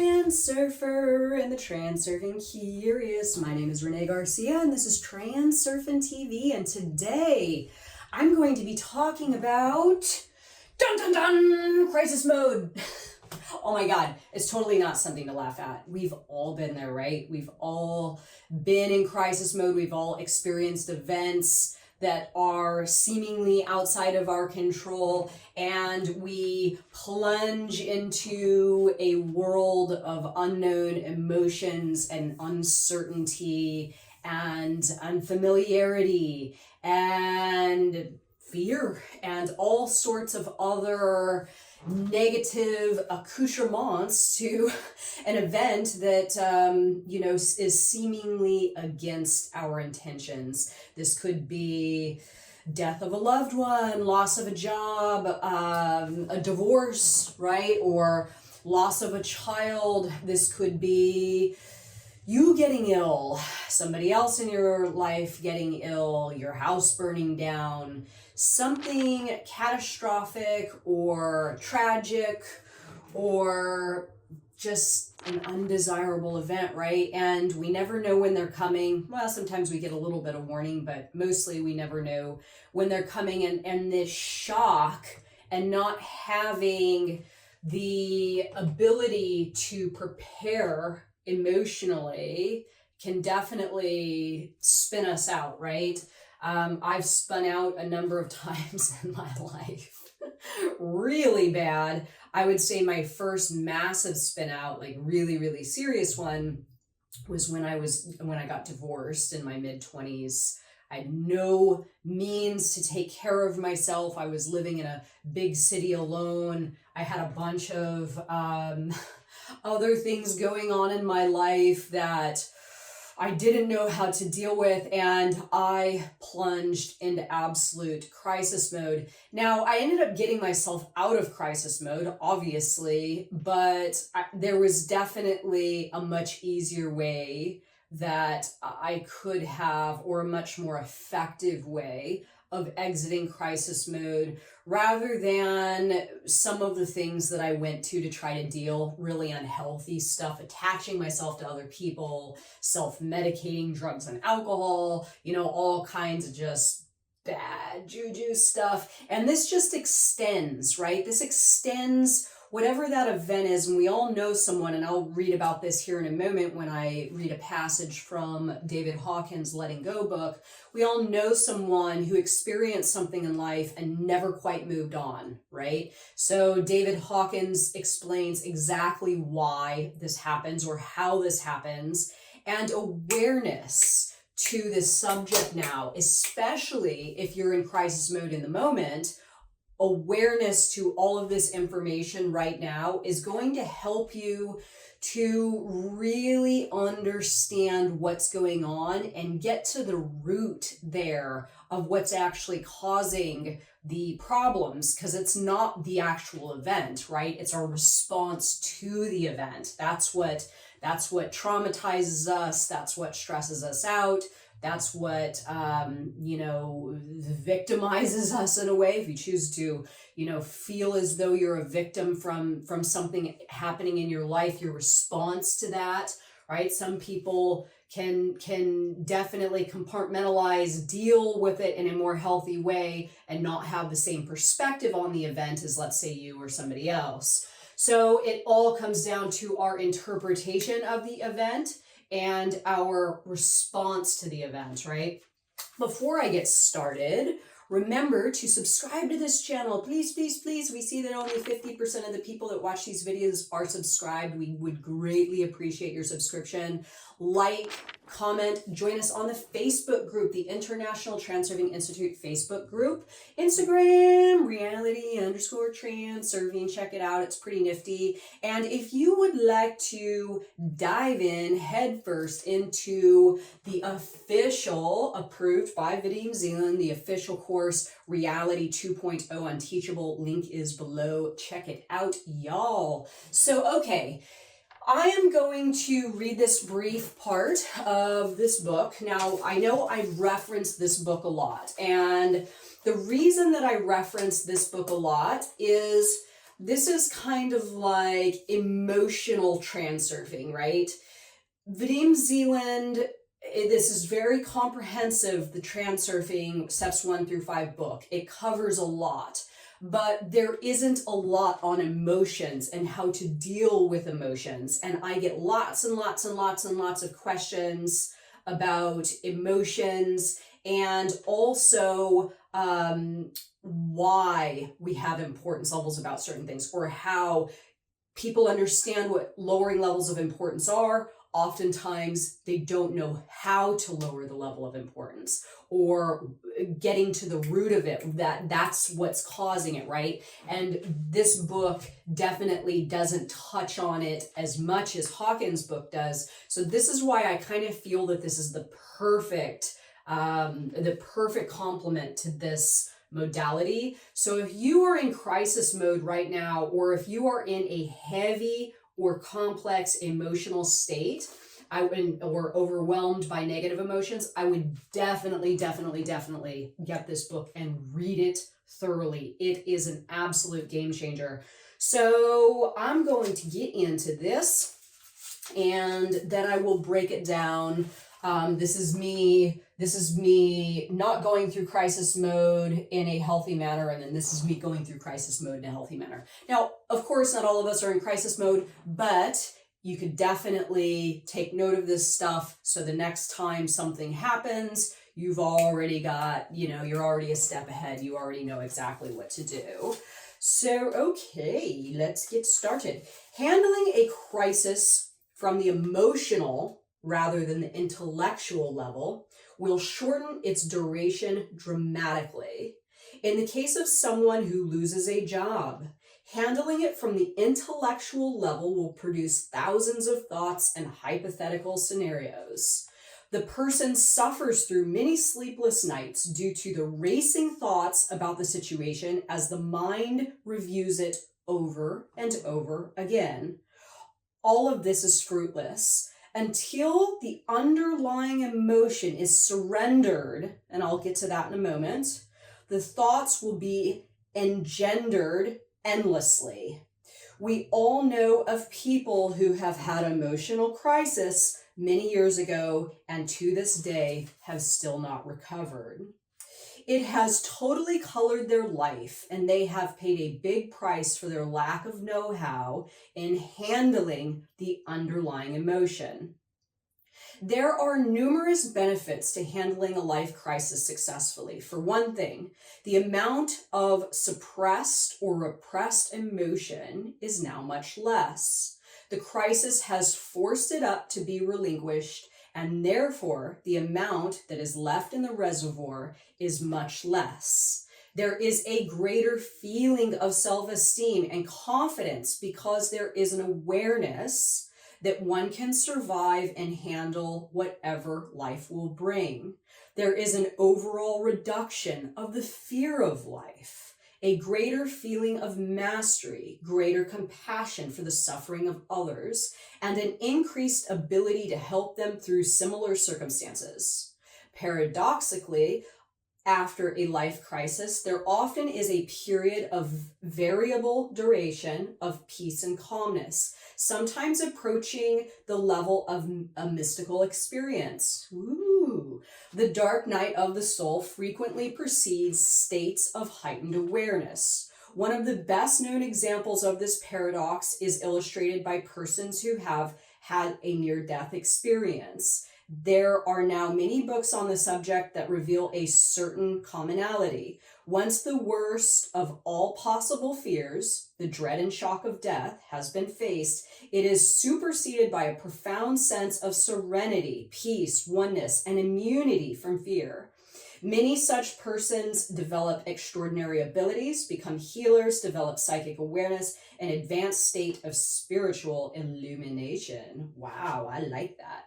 Transurfer and the Transurfing Curious. My name is Renée Garcia and this is Transurfing TV, and today I'm going to be talking about crisis mode. Oh my God, it's totally not something to laugh at. We've all been there, right? We've all been in crisis mode. We've all experienced events that are seemingly outside of our control, and we plunge into a world of unknown emotions and uncertainty and unfamiliarity and fear and all sorts of other negative accoutrements to an event that is seemingly against our intentions. This could be death of a loved one, loss of a job, a divorce, right? Or loss of a child. This could be you getting ill, somebody else in your life getting ill, your house burning down, something catastrophic or tragic or just an undesirable event, right? And we never know when they're coming. Well, sometimes we get a little bit of warning, but mostly we never know when they're coming. And this shock and not having the ability to prepare emotionally can definitely spin us out, right? I've spun out a number of times in my life, really bad. I would say my first massive spin out, like really, really serious one, was when I got divorced in my mid-20s. I had no means to take care of myself. I was living in a big city alone. I had a bunch of other things going on in my life that I didn't know how to deal with, and I plunged into absolute crisis mode. Now, I ended up getting myself out of crisis mode, obviously, but there was definitely a much easier way that I could have, or a much more effective way of exiting crisis mode, rather than some of the things that I went to try to deal, really unhealthy stuff, attaching myself to other people, self-medicating, drugs and alcohol, all kinds of just bad juju stuff. And this just extends, right? This extends whatever that event is, and we all know someone, and I'll read about this here in a moment when I read a passage from David Hawkins' Letting Go book. We all know someone who experienced something in life and never quite moved on, right? So David Hawkins explains exactly why this happens or how this happens, and awareness to this subject now, especially if you're in crisis mode in the moment. Awareness to all of this information right now is going to help you to really understand what's going on and get to the root there of what's actually causing the problems, because it's not the actual event, right? It's our response to the event. That's what traumatizes us. That's what stresses us out. That's what, victimizes us in a way. If you choose to, feel as though you're a victim from something happening in your life, your response to that, right? Some people can definitely compartmentalize, deal with it in a more healthy way and not have the same perspective on the event as, let's say, you or somebody else. So it all comes down to our interpretation of the event and our response to the event, right? Before I get started, remember to subscribe to this channel. Please, please, please. We see that only 50% of the people that watch these videos are subscribed. We would greatly appreciate your subscription. Like, comment, join us on the Facebook group, the International Transurfing Institute Facebook group. Instagram, reality_transurfing. Check it out. It's pretty nifty. And if you would like to dive in headfirst into the official, approved by Vadim Zeland, the official course, Reality 2.0 Unteachable, link is below. Check it out, y'all. So, okay. I am going to read this brief part of this book. Now, I know I referenced this book a lot, and the reason that I reference this book a lot is this is kind of like emotional transurfing, right? Vadim Zeland, this is very comprehensive, the Transurfing Steps 1 through 5 book. It covers a lot, but there isn't a lot on emotions and how to deal with emotions. And I get lots and lots and lots and lots of questions about emotions, and also why we have importance levels about certain things, or how people understand what lowering levels of importance are. Oftentimes they don't know how to lower the level of importance, or getting to the root of it, that's what's causing it, right? And this book definitely doesn't touch on it as much as Hawkins' book does. So this is why I kind of feel that this is the perfect complement to this modality. So if you are in crisis mode right now, or if you are in a heavy or complex emotional state, or overwhelmed by negative emotions, I would definitely get this book and read it thoroughly. It is an absolute game changer. So I'm going to get into this, and then I will break it down. This is me not going through crisis mode in a healthy manner, and then this is me going through crisis mode in a healthy manner. Now, of course, not all of us are in crisis mode, but you could definitely take note of this stuff, so the next time something happens, you've already got, you're already a step ahead. You already know exactly what to do. So, okay, let's get started. Handling a crisis from the emotional rather than the intellectual level will shorten its duration dramatically. In the case of someone who loses a job, handling it from the intellectual level will produce thousands of thoughts and hypothetical scenarios. The person suffers through many sleepless nights due to the racing thoughts about the situation as the mind reviews it over and over again. All of this is fruitless until the underlying emotion is surrendered, and I'll get to that in a moment. The thoughts will be engendered endlessly. We all know of people who have had emotional crisis many years ago and to this day have still not recovered. It has totally colored their life, and they have paid a big price for their lack of know-how in handling the underlying emotion. There are numerous benefits to handling a life crisis successfully. For one thing, the amount of suppressed or repressed emotion is now much less. The crisis has forced it up to be relinquished, and therefore the amount that is left in the reservoir is much less. There is a greater feeling of self-esteem and confidence because there is an awareness that one can survive and handle whatever life will bring. There is an overall reduction of the fear of life, a greater feeling of mastery, greater compassion for the suffering of others, and an increased ability to help them through similar circumstances. Paradoxically, after a life crisis, there often is a period of variable duration of peace and calmness, sometimes approaching the level of a mystical experience. Ooh. The dark night of the soul frequently precedes states of heightened awareness. One of the best known examples of this paradox is illustrated by persons who have had a near-death experience. There are now many books on the subject that reveal a certain commonality. Once the worst of all possible fears, the dread and shock of death, has been faced, it is superseded by a profound sense of serenity, peace, oneness, and immunity from fear. Many such persons develop extraordinary abilities, become healers, develop psychic awareness, an advanced state of spiritual illumination. Wow, I like that.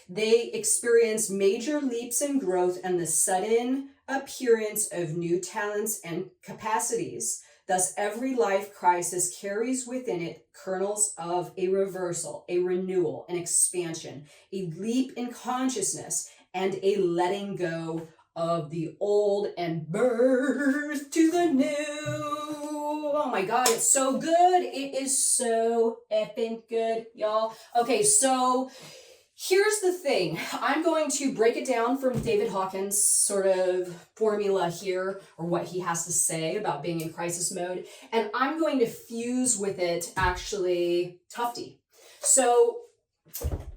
They experience major leaps in growth and the sudden appearance of new talents and capacities. Thus, every life crisis carries within it kernels of a reversal, a renewal, an expansion, a leap in consciousness, and a letting go of the old and birth to the new. Oh my God, it's so good. It is so effing good, y'all. Okay, so here's the thing. I'm going to break it down from David Hawkins' sort of formula here, or what he has to say about being in crisis mode. And I'm going to fuse with it actually Tufty. So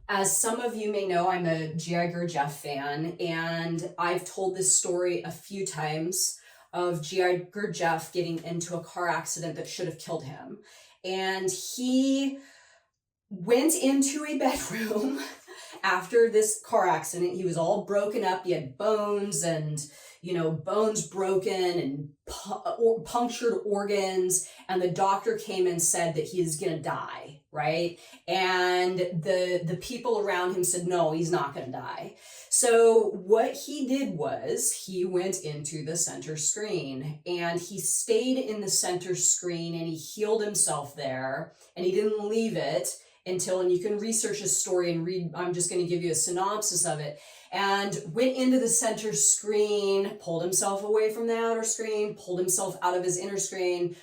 as some of you may know, I'm a G.I. Gurdjieff fan, and I've told this story a few times of G.I. Gurdjieff getting into a car accident that should have killed him. And he went into a bedroom after this car accident. He was all broken up. He had bones and, bones broken and punctured organs. And the doctor came and said that he is going to die, right? And the people around him said, no, he's not going to die. So what he did was he went into the center screen and he stayed in the center screen and he healed himself there, and he didn't leave it until, and you can research his story and read, I'm just going to give you a synopsis of it, and went into the center screen, pulled himself away from the outer screen, pulled himself out of his inner screen,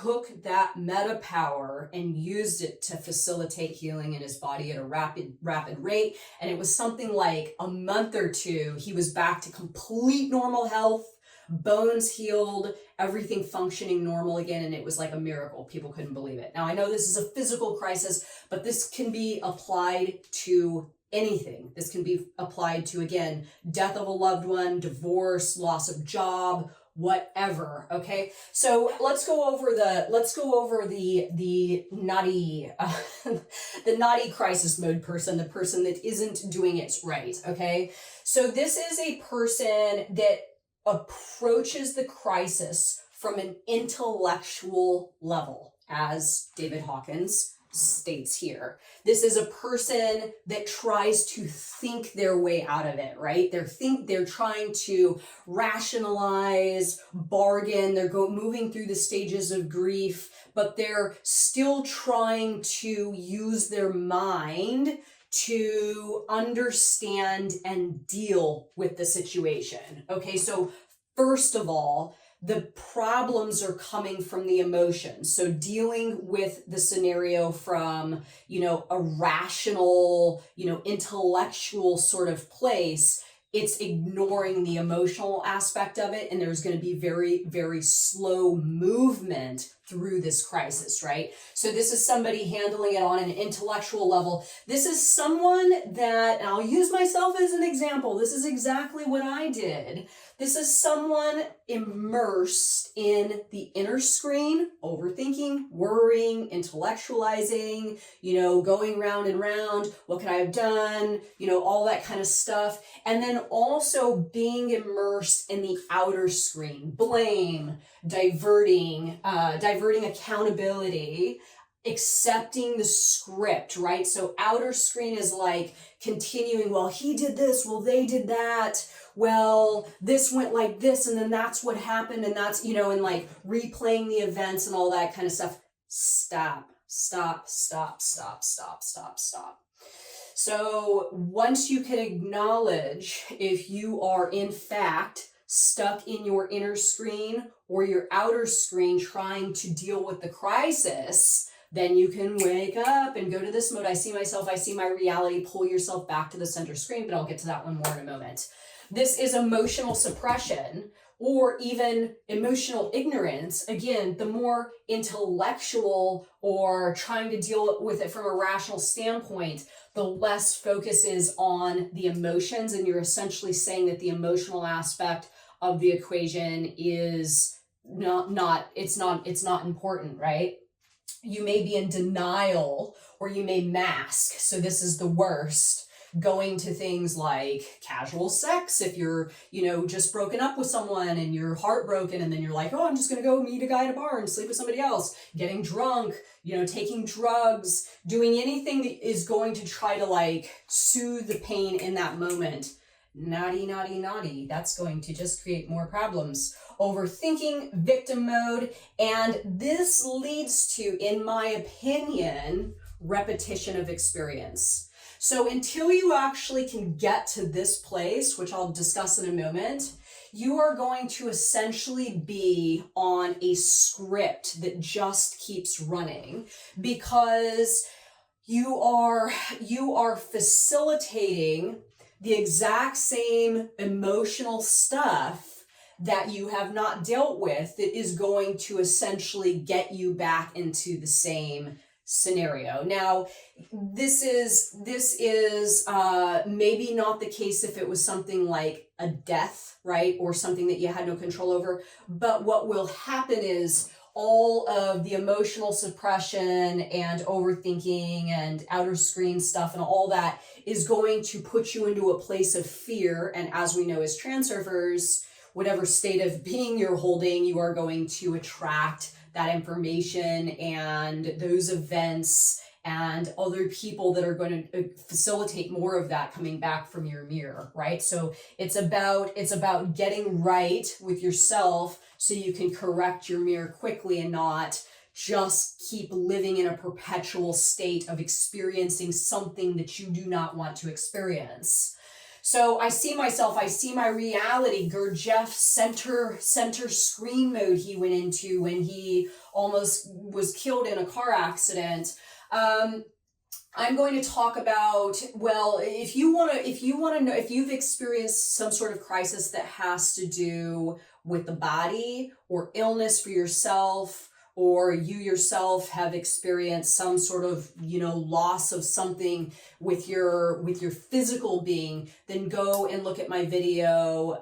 took that meta power and used it to facilitate healing in his body at a rapid rate. And it was something like a month or two, he was back to complete normal health, bones healed, everything functioning normal again, and it was like a miracle. People couldn't believe it. Now, I know this is a physical crisis, but this can be applied to anything. This can be applied to, again, death of a loved one, divorce, loss of job, whatever. Okay, so let's go over the naughty the naughty crisis mode person, the person that isn't doing it right. Okay, so this is a person that approaches the crisis from an intellectual level, as David Hawkins states here. This is a person that tries to think their way out of it, right? They're trying to rationalize, bargain, moving through the stages of grief, but they're still trying to use their mind to understand and deal with the situation. Okay, so first of all, the problems are coming from the emotions. So dealing with the scenario from, a rational, intellectual sort of place, it's ignoring the emotional aspect of it. And there's going to be very, very slow movement through this crisis, right? So this is somebody handling it on an intellectual level. This is someone that, and I'll use myself as an example. This is exactly what I did. This is someone immersed in the inner screen, overthinking, worrying, intellectualizing, going round and round. What could I have done? All that kind of stuff. And then also being immersed in the outer screen, blame, diverting accountability, accepting the script, right? So outer screen is like continuing, well, he did this, well, they did that, well, this went like this, and then that's what happened, and that's, and like replaying the events and all that kind of stuff. Stop. So once you can acknowledge if you are in fact stuck in your inner screen or your outer screen trying to deal with the crisis, then you can wake up and go to this mode. I see myself, I see my reality, pull yourself back to the center screen, but I'll get to that one more in a moment. This is emotional suppression or even emotional ignorance. Again, the more intellectual or trying to deal with it from a rational standpoint, the less focus is on the emotions, and you're essentially saying that the emotional aspect of the equation is it's not important, right? You may be in denial or you may mask. So this is the worst. Going to things like casual sex, if you're, just broken up with someone and you're heartbroken, and then you're like, oh, I'm just going to go meet a guy at a bar and sleep with somebody else, getting drunk, taking drugs, doing anything that is going to try to soothe the pain in that moment. Naughty. That's going to just create more problems. Overthinking, victim mode, and this leads to, in my opinion, repetition of experience. So until you actually can get to this place, which I'll discuss in a moment, you are going to essentially be on a script that just keeps running, because you are facilitating the exact same emotional stuff that you have not dealt with, that is going to essentially get you back into the same scenario. Now, this is maybe not the case if it was something like a death, right? Or something that you had no control over. But what will happen is all of the emotional suppression and overthinking and outer screen stuff and all that is going to put you into a place of fear. And as we know, as transurfers, whatever state of being you're holding, you are going to attract that information and those events and other people that are going to facilitate more of that coming back from your mirror, right? So it's about getting right with yourself so you can correct your mirror quickly and not just keep living in a perpetual state of experiencing something that you do not want to experience. So I see my reality. Gurdjieff center screen mode he went into when he almost was killed in a car accident. I'm going to talk about, well, if you want to know, if you've experienced some sort of crisis that has to do with the body or illness for yourself, or you yourself have experienced some sort of, loss of something with your physical being, then go and look at my video,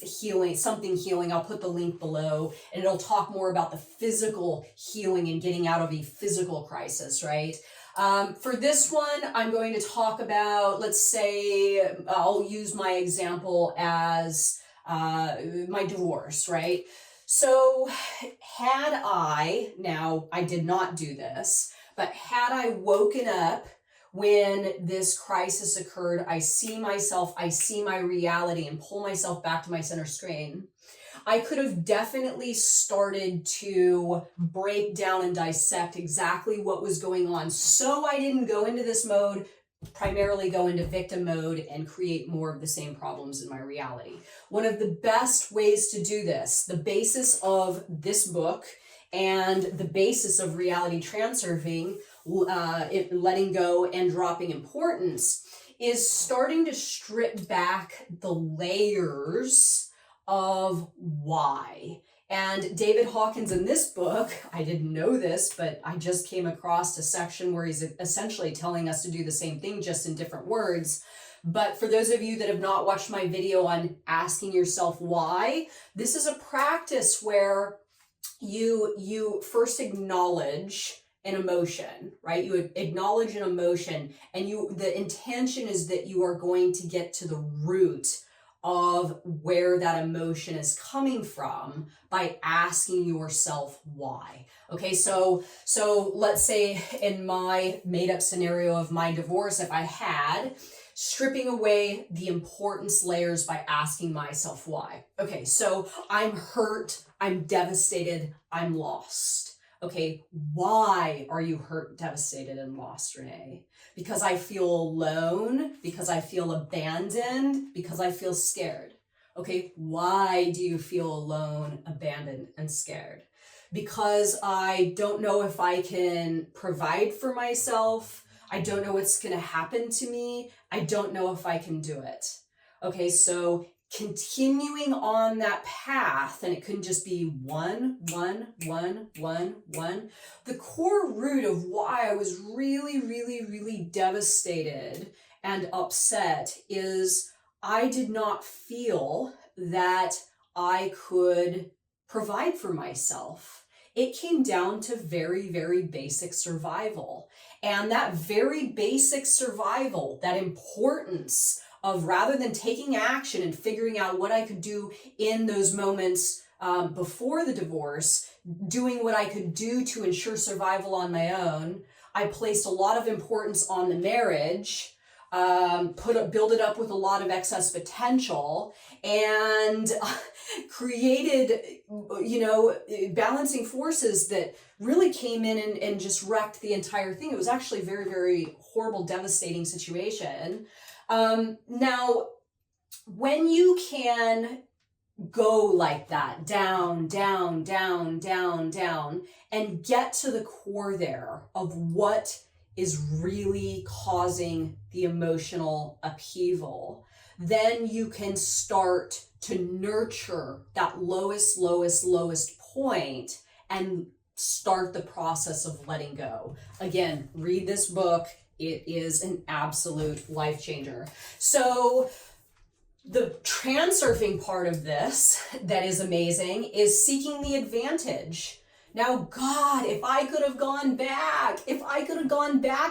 healing. I'll put the link below, and it'll talk more about the physical healing and getting out of a physical crisis, right? For this one, I'm going to talk about, let's say, I'll use my example as my divorce, right? So now I did not do this, but had I woken up when this crisis occurred, I see my reality and pull myself back to my center screen, I could have definitely started to break down and dissect exactly what was going on. So I didn't go into this mode, primarily go into victim mode and create more of the same problems in my reality. One of the best ways to do this, the basis of this book and the basis of Reality Transurfing, letting go and dropping importance, is starting to strip back the layers of why. And David Hawkins in this book, I didn't know this, but I just came across a section where he's essentially telling us to do the same thing, just in different words. But for those of you that have not watched my video on asking yourself why, this is a practice where you first acknowledge an emotion, right? You acknowledge an emotion, and the intention is that you are going to get to the root of where that emotion is coming from by asking yourself why. Okay, so let's say in my made up scenario of my divorce, if I had stripping away the importance layers by asking myself why. Okay, so I'm hurt, I'm devastated, I'm lost. Okay, why are you hurt, devastated, and lost, Renee? Because I feel alone, because I feel abandoned, because I feel scared. Okay, why do you feel alone, abandoned, and scared? Because I don't know if I can provide for myself. I don't know what's going to happen to me. I don't know if I can do it. Okay, so continuing on that path, and it couldn't just be one. The core root of why I was really devastated and upset is I did not feel that I could provide for myself. It came down to very basic survival. And that very basic survival, that importance of, rather than taking action and figuring out what I could do in those moments before the divorce, doing what I could do to ensure survival on my own, I placed a lot of importance on the marriage, build it up with a lot of excess potential, and created, balancing forces that really came in and just wrecked the entire thing. It was actually a very horrible, devastating situation. Now, when you can go like that, down, down, down, down, down, and get to the core there of what is really causing the emotional upheaval, then you can start to nurture that lowest, lowest, lowest point and start the process of letting go. Again, read this book. It is an absolute life changer. So the transurfing part of this that is amazing is seeking the advantage. Now, God, if I could have gone back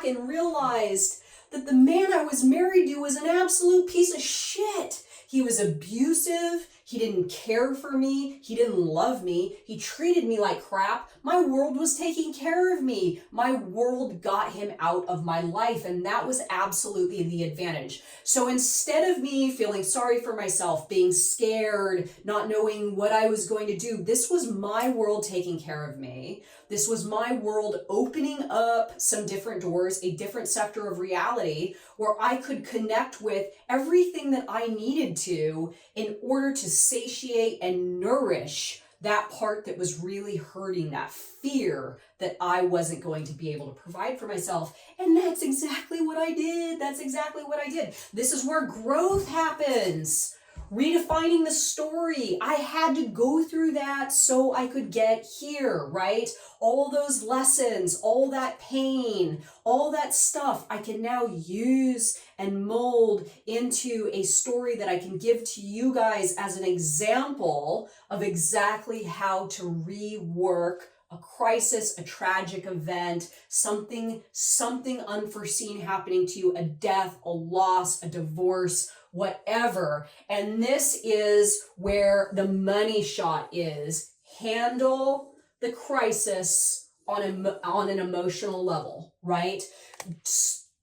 and realized that the man I was married to was an absolute piece of shit. He was abusive. He didn't care for me. He didn't love me. He treated me like crap. My world was taking care of me. My world got him out of my life, and that was absolutely the advantage. So instead of me feeling sorry for myself, being scared, not knowing what I was going to do, this was my world taking care of me. This was my world opening up some different doors, a different sector of reality where I could connect with everything that I needed to in order to satiate and nourish that part that was really hurting, that fear that I wasn't going to be able to provide for myself. And that's exactly what I did. This is where growth happens. Redefining the story. I had to go through that so I could get here, right? All those lessons, all that pain, all that stuff I can now use and mold into a story that I can give to you guys as an example of exactly how to rework a crisis, a tragic event, something unforeseen happening to you, a death, a loss, a divorce, whatever. And this is where the money shot is. Handle the crisis on an emotional level, right?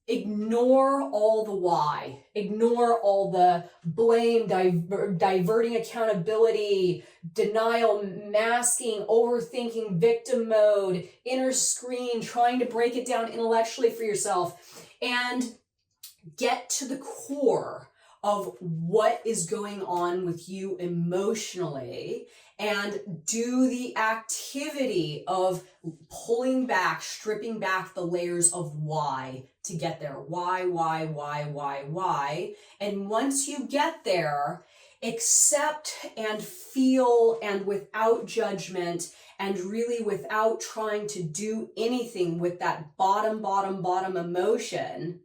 Ignore all the why. Ignore all the blame, diverting accountability, denial, masking, overthinking, victim mode, inner screen, trying to break it down intellectually for yourself, and get to the core of what is going on with you emotionally and do the activity of pulling back, stripping back the layers of why to get there. Why? And once you get there, accept and feel, and without judgment and really without trying to do anything with that bottom emotion,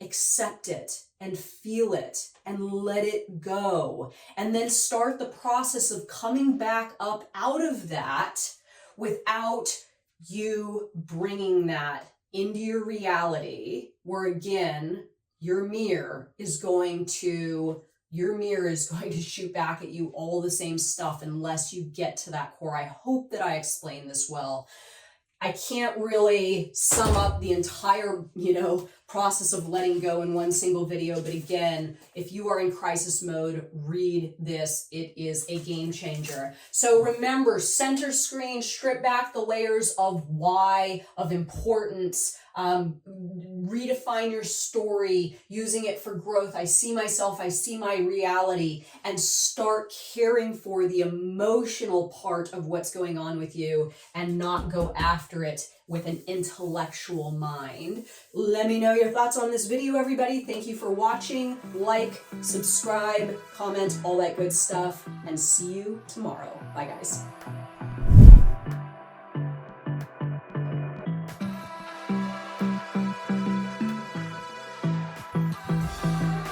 accept it and feel it and let it go. And then start the process of coming back up out of that without you bringing that into your reality, where again, your mirror is going to shoot back at you all the same stuff unless you get to that core. I hope that I explained this well. I can't really sum up the entire, process of letting go in one single video. But again, if you are in crisis mode, read this. It is a game changer. So remember, center screen, strip back the layers of why, of importance, redefine your story, using it for growth. I see myself, I see my reality, and start caring for the emotional part of what's going on with you and not go after it with an intellectual mind. Let me know your thoughts on this video, everybody. Thank you for watching. Like, subscribe, comment, all that good stuff, and see you tomorrow. Bye, guys.